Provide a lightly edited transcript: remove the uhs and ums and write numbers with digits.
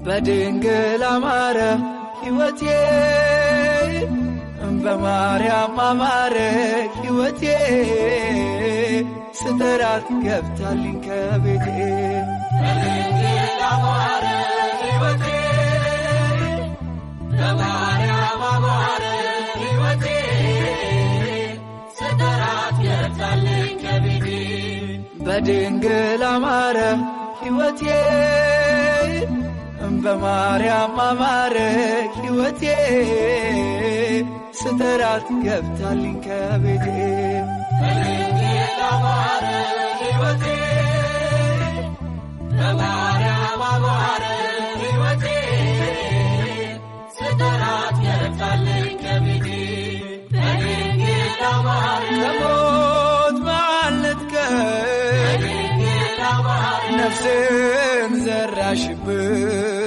በድንግል አማረ ሕይወቴ በማርያም አማረ ሕይወቴ ስትራት ገብታልኝ ከቤቴ በድንግል አማረ ሕይወቴ በማርያም አማረ ሕይወቴ ስትራት ገብታልኝ ከቤቴ በድንግል አማረ ሕይወቴ በማርያም አማረ ሕይወቴ ስትራት ገብታልኝ ከቤቴ በድንግል አማረ ሕይወቴ በማርያም አማረ